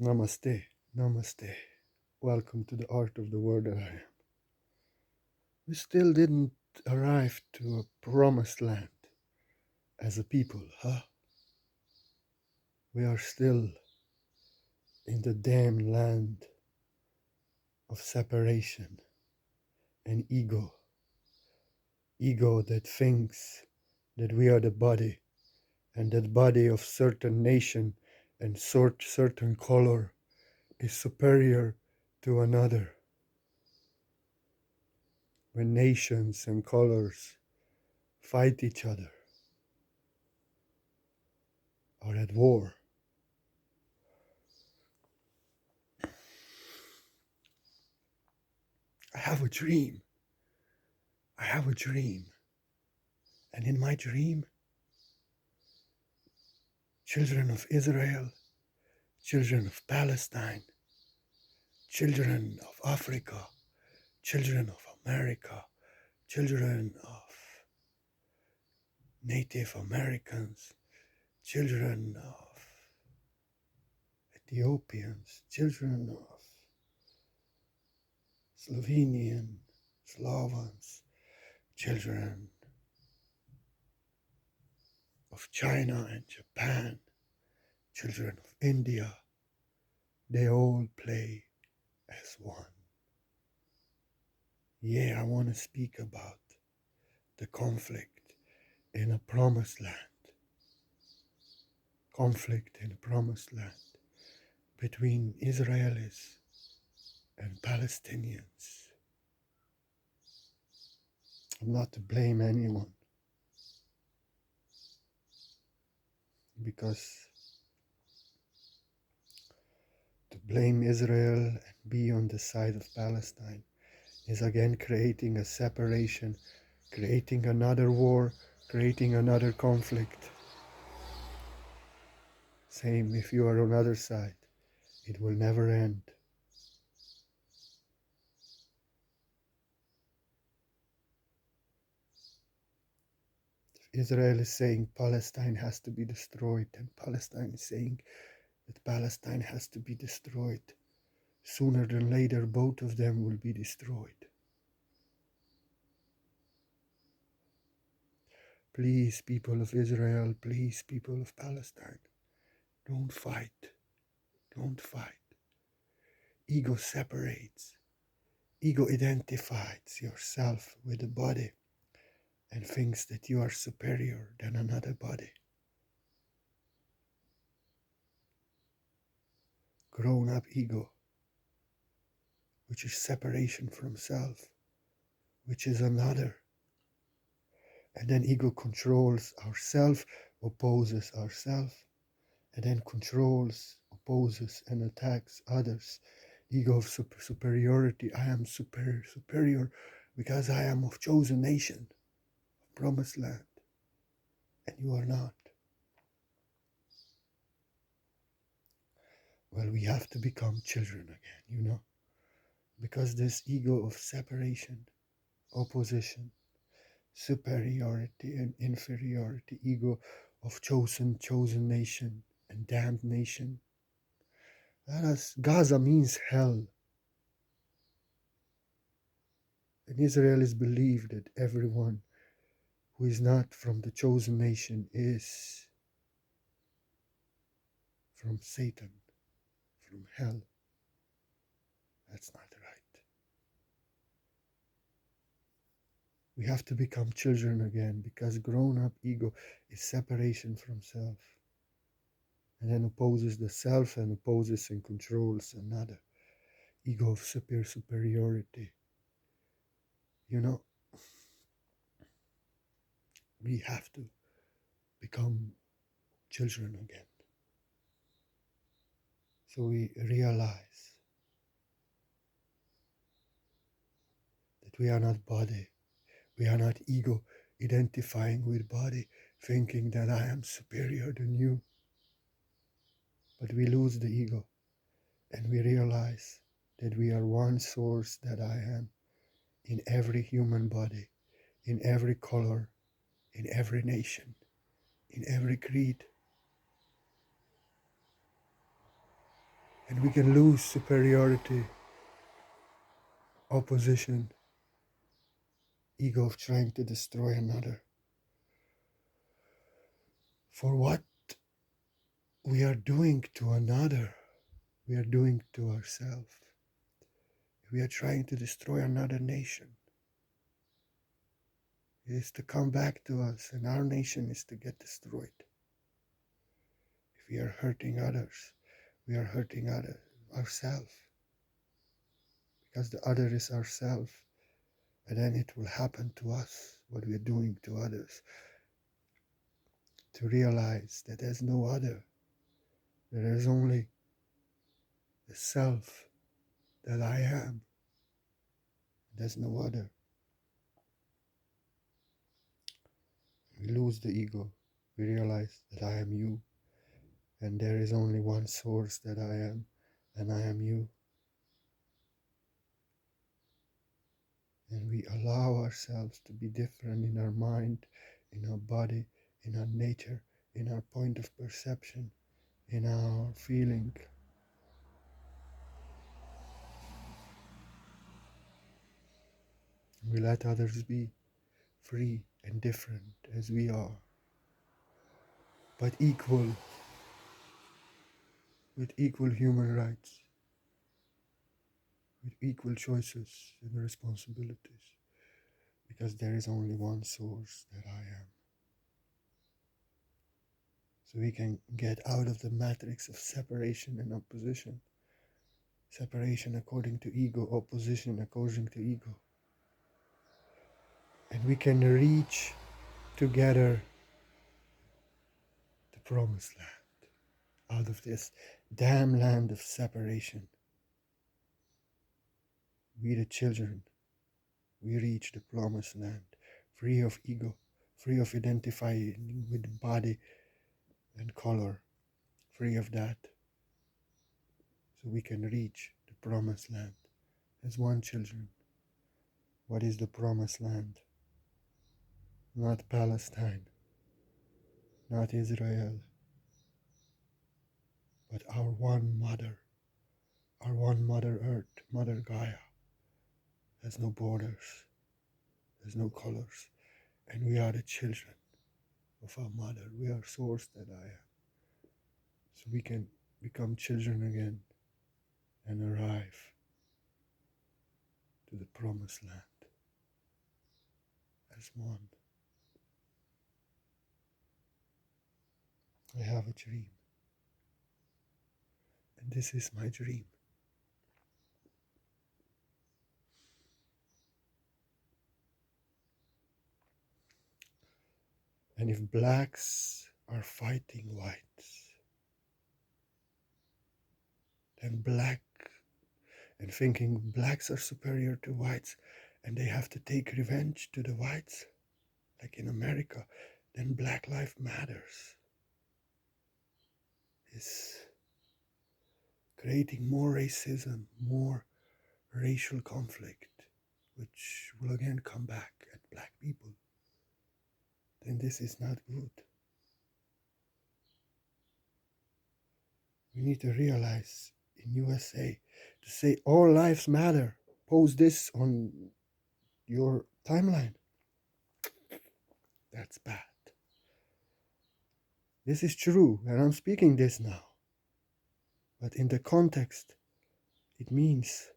Namaste, namaste. Welcome to the art of the word that I am. We still didn't arrive to a promised land as a people, huh? We are still in the damn land of separation and ego. Ego that thinks that we are the body, and that body of certain nation and certain color is superior to another. When nations and colors fight each other, are at war. I have a dream. I have a dream. And in my dream, children of Israel, children of Palestine, children of Africa, children of America, children of Native Americans, children of Ethiopians, children of Slovenian, Slovens, children of China and Japan, children of India, they all play as one. Yeah, I want to speak about the conflict in a promised land. Conflict in a promised land between Israelis and Palestinians. I'm not to blame anyone, because to blame Israel and be on the side of Palestine is again creating a separation, creating another war, creating another conflict. Same if you are on the other side, it will never end. Israel is saying Palestine has to be destroyed, and Palestine is saying that Palestine has to be destroyed. Sooner than later, both of them will be destroyed. Please, people of Israel, please, people of Palestine, don't fight. Don't fight. Ego separates. Ego identifies yourself with the body and thinks that you are superior than another body. Grown-up ego, which is separation from self, which is another. And then ego controls ourself, opposes ourself, and then controls, opposes, and attacks others. Ego of superiority. I am superior because I am of chosen nation, of promised land, and you are not. Well, we have to become children again, because this ego of separation, opposition, superiority and inferiority, ego of chosen nation and damned nation. Gaza means hell. And Israelis believe that everyone who is not from the chosen nation is from Satan, from hell. That's not right. We have to become children again, because grown-up ego is separation from self, and then opposes the self and opposes and controls another. Ego of superiority. We have to become children again. So we realize that we are not body. We are not ego identifying with body, thinking that I am superior than you. But we lose the ego and we realize that we are one source that I am in every human body, in every color, in every nation, in every creed. And we can lose superiority, opposition, ego of trying to destroy another. For what we are doing to another, we are doing to ourselves. We are trying to destroy another nation. It is to come back to us, and our nation is to get destroyed. If we are hurting others, we are hurting ourselves, because the other is ourselves, and then it will happen to us what we are doing to others. To realize that there's no other, there is only the self that I am. There's no other. We lose the ego. We realize that I am you, and there is only one source that I am, and I am you. And we allow ourselves to be different in our mind, in our body, in our nature, in our point of perception, in our feeling. We let others be free and different as we are, but equal, with equal human rights, with equal choices and responsibilities, because there is only one source that I am. So we can get out of the matrix of separation and opposition. Separation according to ego, opposition according to ego. And we can reach together the promised land, out of this damn land of separation. We the children, we reach the promised land, free of ego, free of identifying with body and color, free of that. So we can reach the promised land as one children. What is the promised land? Not Palestine, not Israel, but our one mother earth, Mother Gaia, has no borders, there's no colors, and we are the children of our mother. We are source that I am. So we can become children again and arrive to the promised land as one. I have a dream, and this is my dream. And if blacks are fighting whites, then and thinking blacks are superior to whites and they have to take revenge to the whites, like in America, then Black Lives Matters is creating more racism, more racial conflict, which will again come back at black people. Then this is not good. We need to realize in USA to say all lives matter. Post this on your timeline. That's bad. This is true, and I'm speaking this now. But in the context, it means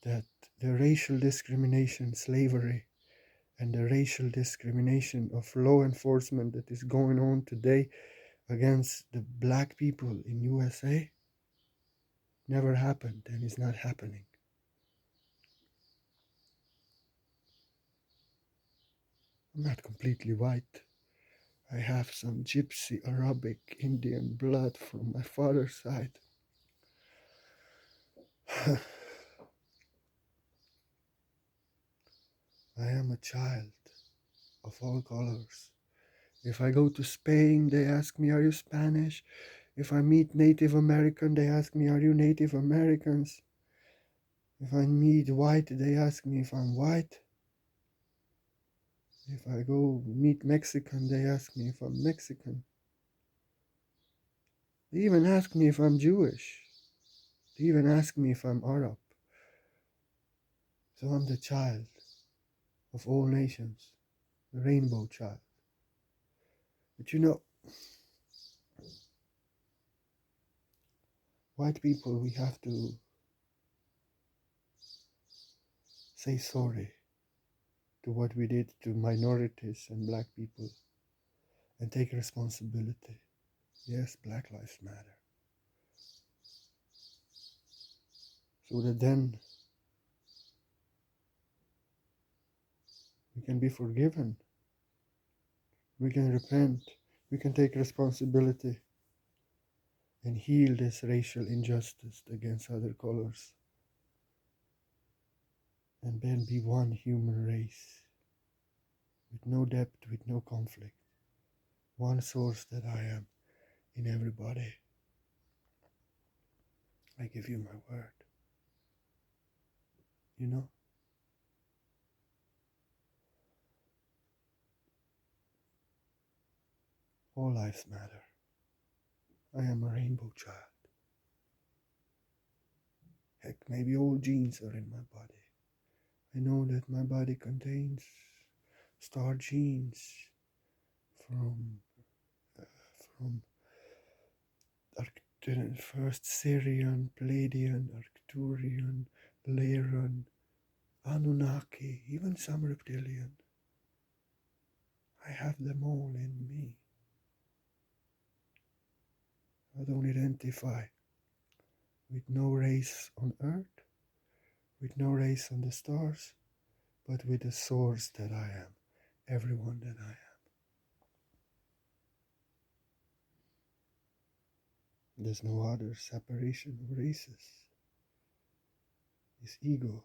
that the racial discrimination, slavery, and the racial discrimination of law enforcement that is going on today against the black people in USA never happened and is not happening. I'm not completely white. I have some Gypsy, Arabic, Indian blood from my father's side. I am a child of all colors. If I go to Spain, they ask me, are you Spanish? If I meet Native American, they ask me, are you Native Americans? If I meet white, they ask me if I'm white. If I go meet Mexican, they ask me if I'm Mexican. They even ask me if I'm Jewish. They even ask me if I'm Arab. So I'm the child of all nations, the rainbow child. But you know, white people, we have to say sorry to what we did to minorities and black people and take responsibility. Yes, Black Lives Matter. So that then we can be forgiven, we can repent, we can take responsibility and heal this racial injustice against other colors, and then be one human race with no depth, with no conflict, one source that I am in everybody. I give you my word. You know, all lives matter. I am a rainbow child. Heck, maybe all genes are in my body. I know that my body contains star genes from from first Syrian, Palladian, Arcturian, Lyran, Anunnaki, even some reptilian. I have them all in me. I don't identify with no race on earth, with no race on the stars, but with the source that I am, everyone that I am. There's no other separation of races. It's ego,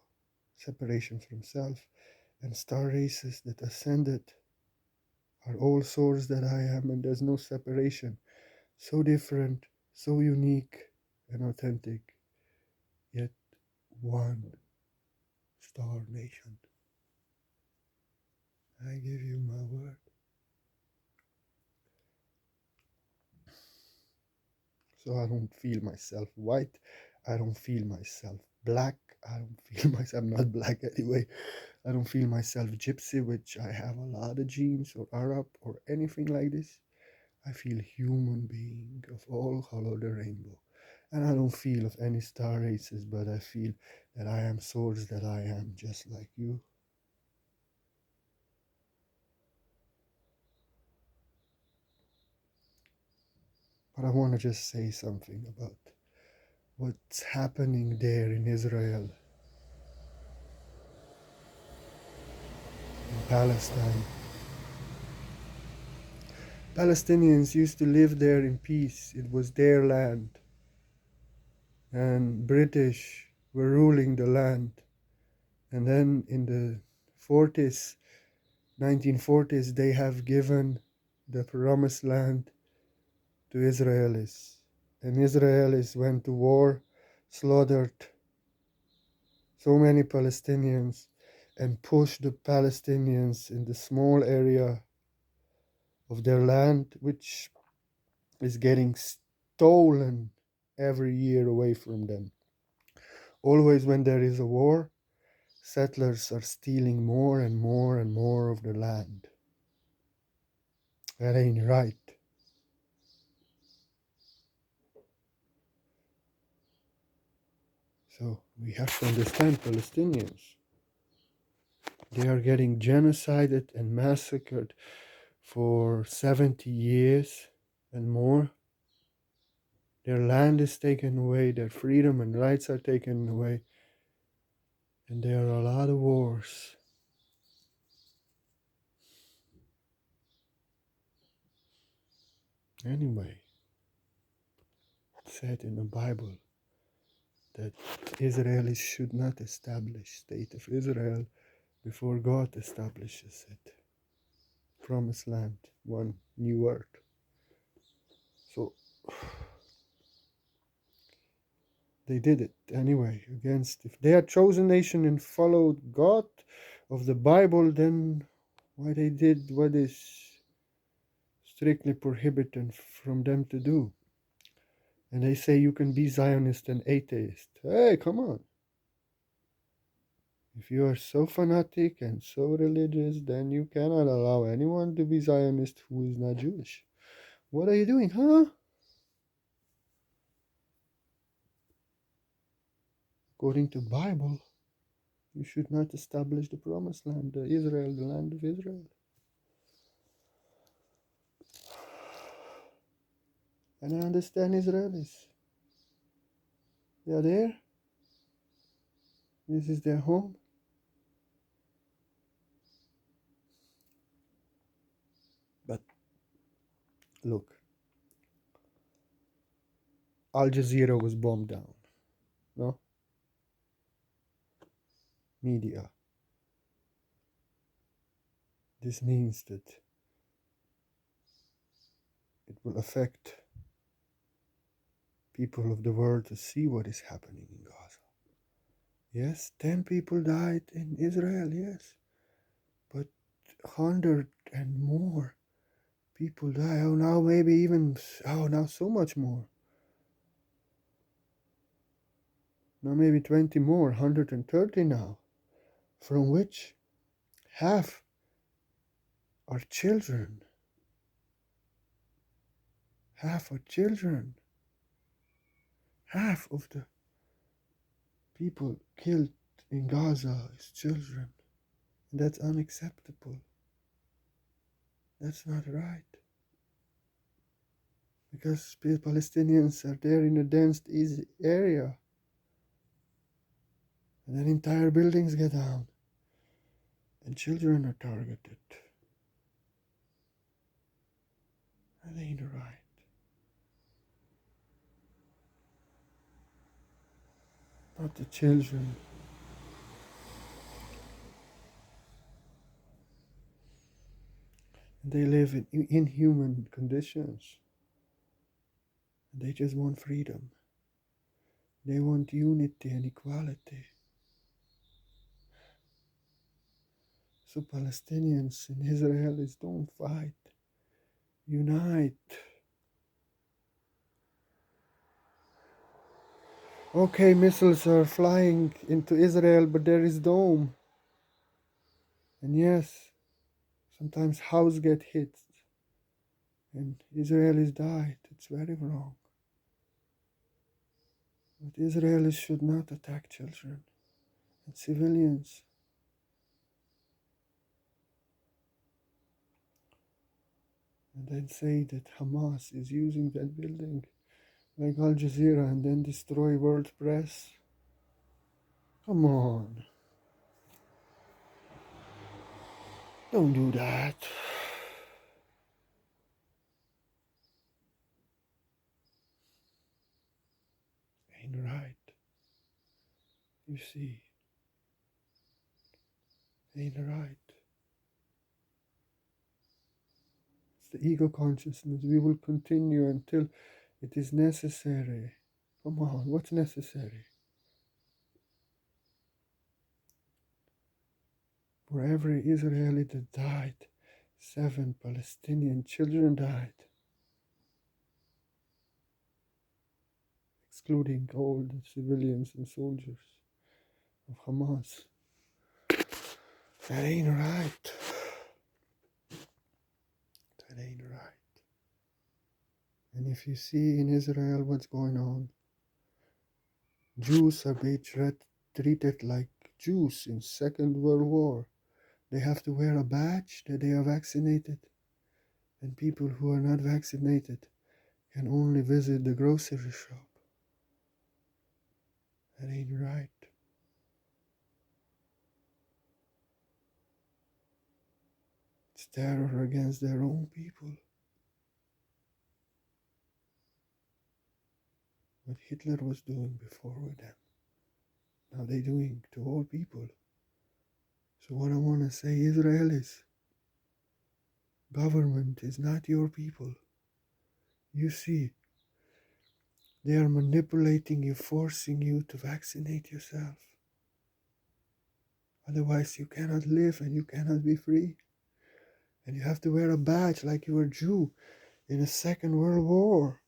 separation from self, and star races that ascended are all source that I am, and there's no separation. So different, so unique and authentic, yet one star nation. I give you my word. So I don't feel myself white. I don't feel myself black. I don't feel myself, I'm not black anyway. I don't feel myself gypsy, which I have a lot of genes, or Arab, or anything like this. I feel human being of all color the rainbow. And I don't feel of any star races, but I feel that I am source, that I am just like you. But I want to just say something about what's happening there in Israel, in Palestine. Palestinians used to live there in peace. It was their land. And British were ruling the land. And then in the 40s, 1940s, they have given the promised land to Israelis. And Israelis went to war, slaughtered so many Palestinians, and pushed the Palestinians in the small area of their land, which is getting stolen every year away from them. Always when there is a war, settlers are stealing more and more and more of the land. That ain't right. So we have to understand Palestinians. They are getting genocided and massacred for 70 years and more. Their land is taken away, their freedom and rights are taken away, and there are a lot of wars. Anyway, it said in the Bible that Israelis should not establish state of Israel before God establishes it. Promised land, one new earth. So they did it anyway. Against, if they had chosen nation and followed God of the Bible, then why they did what is strictly prohibited from them to do? And they say you can be Zionist and atheist. Hey, come on. If you are so fanatic and so religious, then you cannot allow anyone to be Zionist who is not Jewish. What are you doing, huh? According to Bible, you should not establish the promised land, Israel, the land of Israel. And I understand Israelis. They are there. This is their home. But look, Al Jazeera was bombed down. No? Media. This means that it will affect people of the world to see what is happening in Gaza. Yes, 10 people died in Israel, yes. But 100 and more people die. Oh, now maybe even, now so much more. Now maybe 20 more, 130 now. From which half are children. Half are children. Half of the people killed in Gaza is children. And that's unacceptable. That's not right. Because Palestinians are there in a dense area. And then entire buildings get down. And children are targeted. That ain't right. Not the children. They live in inhuman conditions. They just want freedom. They want unity and equality. So Palestinians and Israelis don't fight. Unite. Okay, missiles are flying into Israel, but there is dome. And yes, sometimes houses get hit. And Israelis died. It's very wrong. But Israelis should not attack children and civilians. And then say that Hamas is using that building like Al Jazeera and then destroy world press. Come on. Don't do that. Ain't right. You see. Ain't right. It's the ego consciousness. We will continue until it is necessary. Come on, what's necessary? For every Israeli that died, 7 Palestinian children died, excluding all the civilians and soldiers of Hamas. That ain't right. That ain't right. And if you see in Israel what's going on, Jews are being treated like Jews in Second World War. They have to wear a badge that they are vaccinated. And people who are not vaccinated can only visit the grocery shop. That ain't right. It's terror against their own people. What Hitler was doing before with them, now they're doing to all people. So what I want to say, Israelis, government is not your people. You see, they are manipulating you, forcing you to vaccinate yourself. Otherwise you cannot live and you cannot be free. And you have to wear a badge like you were Jew in the Second World War.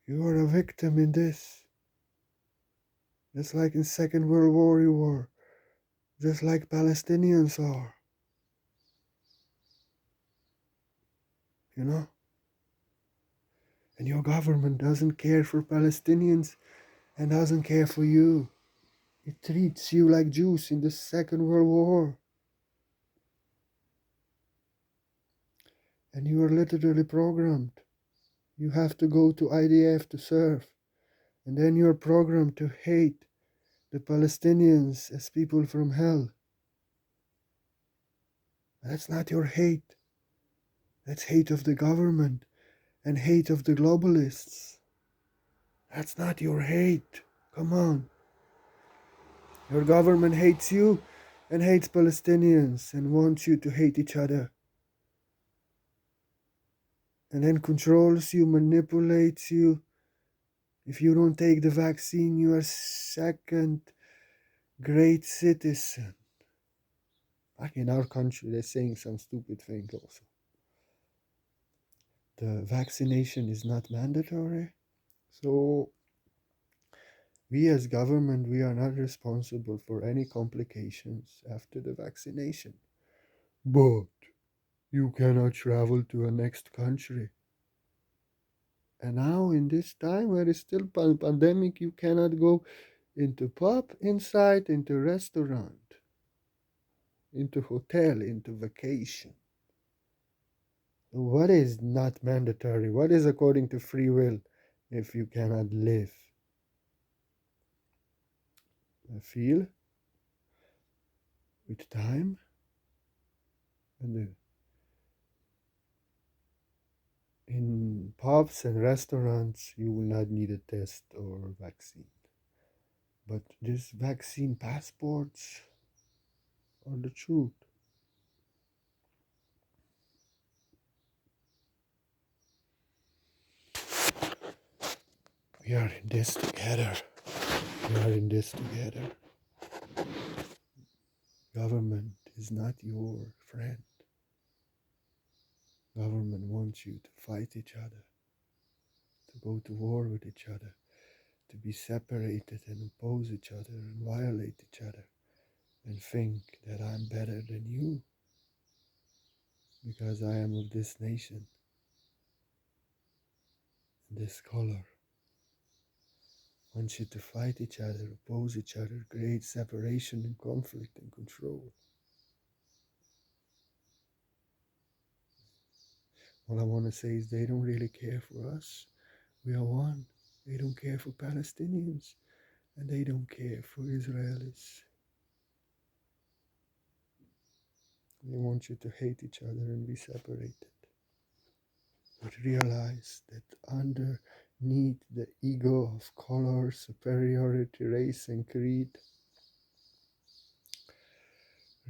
You are a victim in this. Just like in Second World War you were. Just like Palestinians are. You know? And your government doesn't care for Palestinians and doesn't care for you. It treats you like Jews in the Second World War. And you are literally programmed. You have to go to IDF to serve. And then you're programmed to hate the Palestinians as people from hell. That's not your hate. That's hate of the government and hate of the globalists. That's not your hate. Come on. Your government hates you and hates Palestinians and wants you to hate each other. And then controls you, manipulates you. If you don't take the vaccine, you are second great citizen. Like in our country, they're saying some stupid things also. The vaccination is not mandatory. So we as government, we are not responsible for any complications after the vaccination. But you cannot travel to a next country. And now in this time where it's still pandemic, you cannot go into pub inside, into restaurant, into hotel, into vacation. What is not mandatory? What is according to free will if you cannot live? I feel with time and in pubs and restaurants you will not need a test or vaccine. But these vaccine passports are the truth. We are in this together. We are in this together. Government is not your friend. Government wants you to fight each other, to go to war with each other, to be separated and oppose each other and violate each other and think that I'm better than you because I am of this nation, this color. Wants you to fight each other, oppose each other, create separation and conflict and control. All I want to say is they don't really care for us. We are one. They don't care for Palestinians and they don't care for Israelis. They want you to hate each other and be separated. But realize that underneath the ego of color, superiority, race, and creed,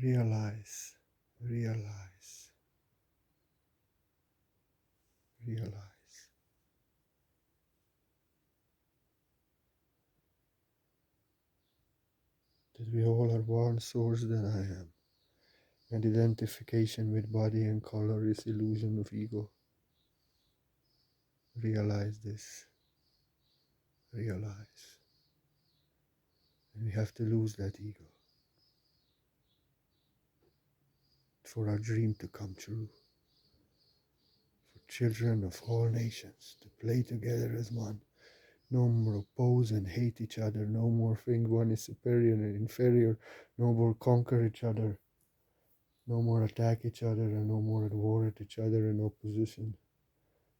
realize that we all are one source that I am. And identification with body and color is illusion of ego. Realize this. Realize. And we have to lose that ego for our dream to come true. For children of all nations to play together as one. No more oppose and hate each other. No more think one is superior and inferior. No more conquer each other. No more attack each other and no more at war at each other in opposition.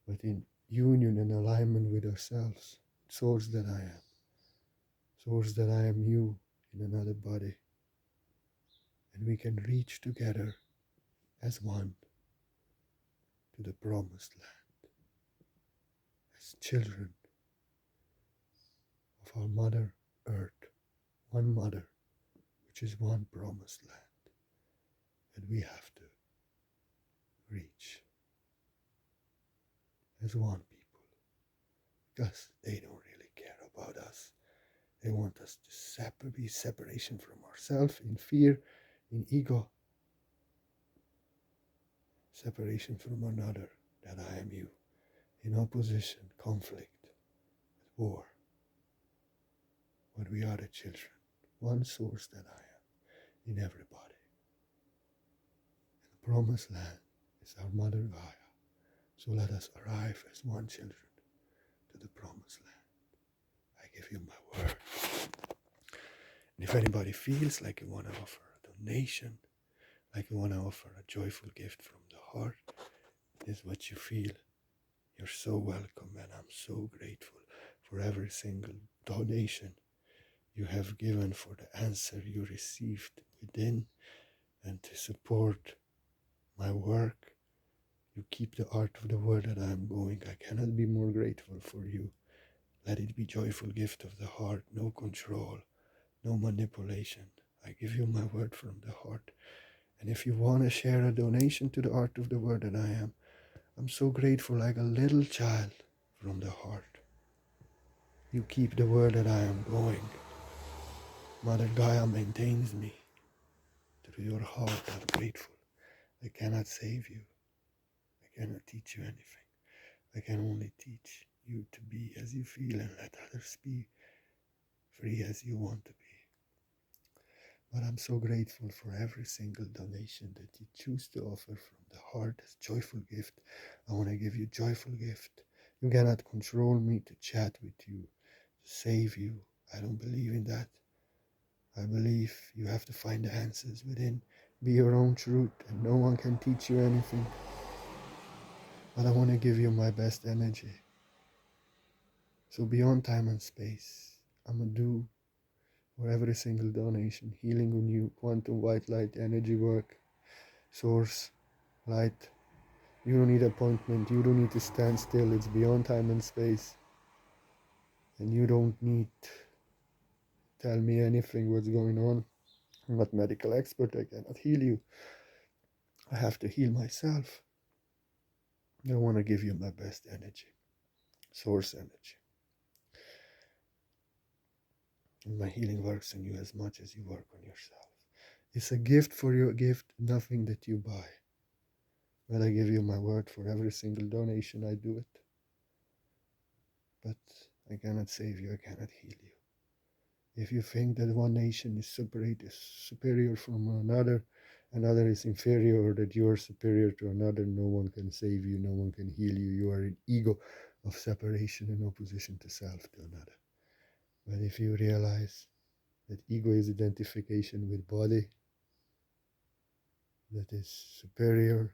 But in union and alignment with ourselves. Source that I am. Source that I am you in another body. And we can reach together as one to the promised land. As children of our Mother Earth. One mother, which is one promised land. And we have to reach as one people because they don't really care about us. They want us to be separation from ourselves in fear, in ego, separation from another, that I am you, in opposition, conflict, war. But we are the children, one source that I am in everybody. And the promised land is our mother Gaia. So let us arrive as one children to the promised land. I give you my word. And if anybody feels like you want to offer a donation, like you want to offer a joyful gift from the heart, is what you feel. You're so welcome, and I'm so grateful for every single donation you have given, for the answer you received within, and to support my work. You keep the art of the word that I'm going. I cannot be more grateful for you. Let it be joyful gift of the heart, no control, no manipulation. I give you my word from the heart. And if you want to share a donation to the art of the word that I am, I'm so grateful, like a little child from the heart. You keep the word that I am going. Mother Gaia maintains me. Through your heart, I'm grateful. I cannot save you. I cannot teach you anything. I can only teach you to be as you feel and let others be free as you want to be. But I'm so grateful for every single donation that you choose to offer from the heart as joyful gift. I want to give you joyful gift. You cannot control me to chat with you, to save you. I don't believe in that. I believe you have to find the answers within. Be your own truth, and no one can teach you anything. But I want to give you my best energy. So beyond time and space, I'm going to do for every single donation, healing on you, quantum white light, energy work, source, light. You don't need appointment, you don't need to stand still, it's beyond time and space. And you don't need to tell me anything what's going on. I'm not a medical expert, I cannot heal you. I have to heal myself. I want to give you my best energy, source energy. And my healing works on you as much as you work on yourself. It's a gift for your gift, nothing that you buy. But I give you my word, for every single donation I do it. But I cannot save you, I cannot heal you. If you think that one nation is superior from another is inferior, or that you are superior to another, no one can save you, no one can heal you. You are an ego of separation and opposition to self, to another. But if you realize that ego is identification with body, that is superior,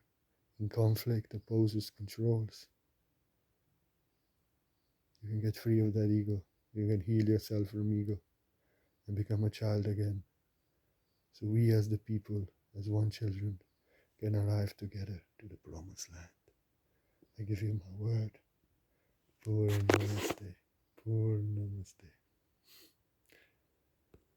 in conflict, opposes, controls, you can get free of that ego. You can heal yourself from ego and become a child again. So we as the people, as one children, can arrive together to the promised land. I give you my word. Poor Namaste. Poor Namaste.